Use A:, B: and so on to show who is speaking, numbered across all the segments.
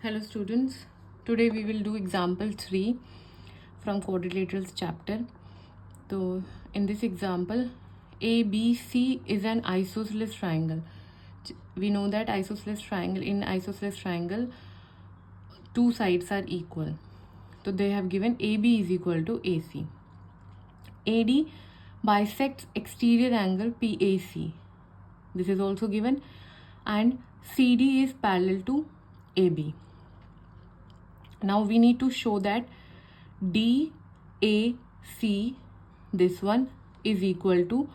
A: Hello students, today we will do example 3 from quadrilaterals chapter. So in this example, ABC is an isosceles triangle. We know that in isosceles triangle two sides are equal. So they have given AB is equal to AC. AD bisects exterior angle PAC. This is also given, and CD is parallel to AB. Now we need to show that DAC, this one, is equal to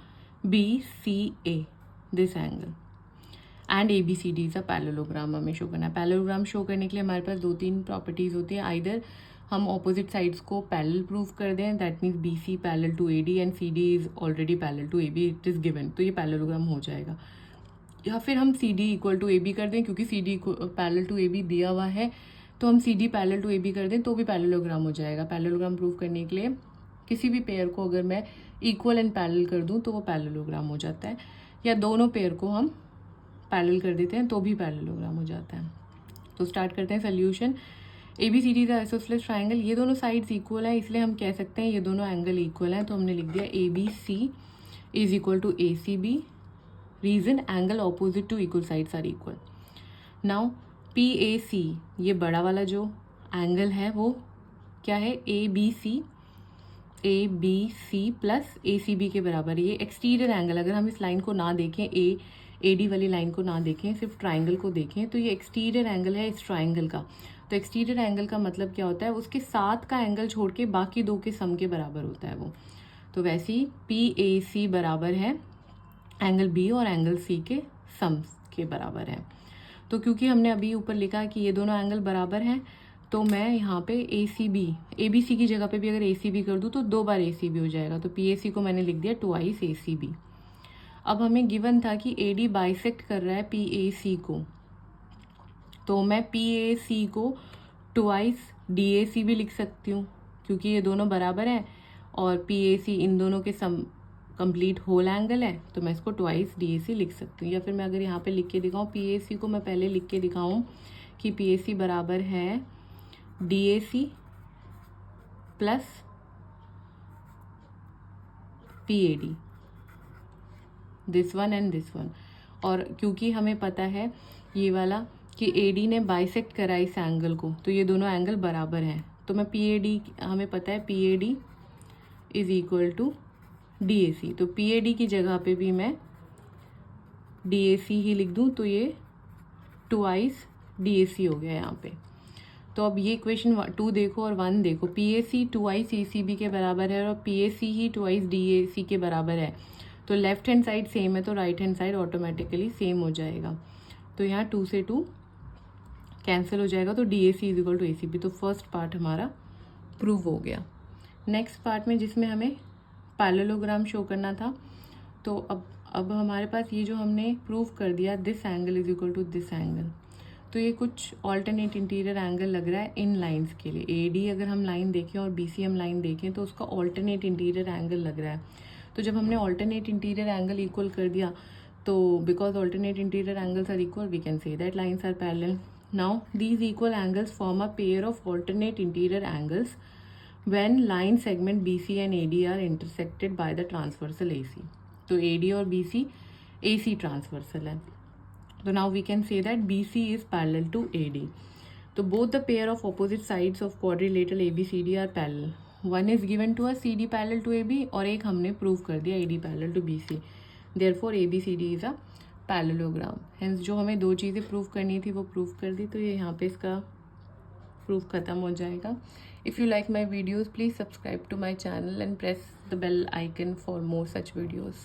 A: BCA, this angle, and ABCD is a parallelogram. हमें show करना है. Parallelogram show करने के लिए हमारे पास 2-3 properties होती हैं. Either हम ऑपोजिट साइड्स को पैरेलल प्रूव कर दें, that means BC parallel to AD and CD is already parallel to AB, it is given, तो ये पैरेललोग्राम हो जाएगा. या फिर हम CD इक्वल टू AB कर दें, क्योंकि CD पैरेलल टू AB दिया हुआ है, तो हम CD पैरेलल टू AB कर दें तो भी पैरेललोग्राम हो जाएगा. पैरेललोग्राम प्रूव करने के लिए किसी भी पेयर को अगर मैं इक्वल एंड पैरेलल कर दूं तो वो पैरेललोग्राम हो जाता है, या दोनों पेयर को हम पैरेलल कर देते हैं तो भी पैरेललोग्राम हो जाता है. तो स्टार्ट करते हैं solution. ABCD is isosceles triangle. ये दोनों साइड्स इक्वल है, इसलिए हम कह सकते हैं ये दोनों एंगल इक्वल हैं. तो हमने लिख दिया ABC is equal to ACB. Reason, angle opposite to equal sides are equal. Now PAC, ये बड़ा वाला जो एंगल है वो क्या है, ABC प्लस ACB के बराबर. ये एक्सटीरियर एंगल, अगर हम इस लाइन को ना देखें, AD वाली लाइन को ना देखें, सिर्फ ट्राइंगल को देखें, तो ये एक्सटीरियर एंगल है इस ट्राइंगल का. तो एक्सटीरियर एंगल का मतलब क्या होता है, उसके साथ का एंगल छोड़ के बाकी दो के सम के बराबर होता है वो. तो वैसे ही PAC बराबर है एंगल B और एंगल C के सम के बराबर है. तो क्योंकि हमने अभी ऊपर लिखा कि ये दोनों एंगल बराबर हैं, तो मैं यहाँ पे ABC की जगह पे भी अगर ACB कर दूँ तो 2 बार ACB हो जाएगा. तो PAC को मैंने लिख दिया ट्वाइस ACB. अब हमें गिवन था कि AD बाइसेक्ट कर रहा है PAC को, तो मैं PAC को ट्वाइस DAC भी लिख सकती हूँ, क्योंकि ये दोनों बराबर हैं और PAC इन दोनों के सम कंप्लीट होल एंगल है, तो मैं इसको ट्वाइस DAC लिख सकती हूँ. या फिर मैं अगर यहाँ पे लिख के दिखाऊँ, PAC को मैं पहले लिख के दिखाऊँ कि PAC बराबर है DAC plus PAD, this one and this one. और क्योंकि हमें पता है ये वाला कि AD ने बाइसेक्ट करा इस एंगल को, तो ये दोनों एंगल बराबर हैं, तो मैं PAD, हमें पता है PAD is equal to DAC. तो PAD की जगह पे भी मैं DAC ही लिख दूँ, तो ये ट्वाइस DAC हो गया यहाँ पे. तो अब ये इक्वेशन 2 देखो और 1 देखो. PAC ट्वाइस ACB के बराबर है और PAC ही ट्वाइस DAC के बराबर है, तो लेफ्ट हैंड साइड सेम है तो right hand side automatically same हो जाएगा. तो यहाँ 2 से 2 कैंसिल हो जाएगा, तो DAC is equal to ACB. तो फर्स्ट पार्ट हमारा प्रूव हो गया. नेक्स्ट पार्ट में जिसमें हमें पैरेललोग्राम शो करना था, तो अब हमारे पास ये जो हमने प्रूव कर दिया, this angle is equal to this angle, तो ये कुछ ऑल्टरनेट इंटीरियर एंगल लग रहा है इन लाइंस के लिए. AD अगर हम लाइन देखें और BC हम लाइन देखें तो उसका ऑल्टरनेट इंटीरियर एंगल लग रहा है. तो जब हमने ऑल्टरनेट इंटीरियर एंगल इक्वल कर दिया, तो because alternate interior angles are equal, we can say that lines are parallel. Now these equal angles form a pair of alternate interior angles when line segment BC and AD are intersected by the transversal AC. तो AD और BC AC transversal है. So now we can say that BC is parallel to AD. तो both the pair of opposite sides of quadrilateral ABCD are parallel. One is given to us CD parallel to AB और एक हमने prove कर दिया AD parallel to BC. Therefore ABCD is a parallelogram. Hence जो हमें 2 चीज़ें prove करनी थी वो प्रूव कर दी, तो ये यहाँ पे इसका प्रूफ खत्म हो जाएगा. If you like my videos, please subscribe to my channel and press the bell icon for more such videos.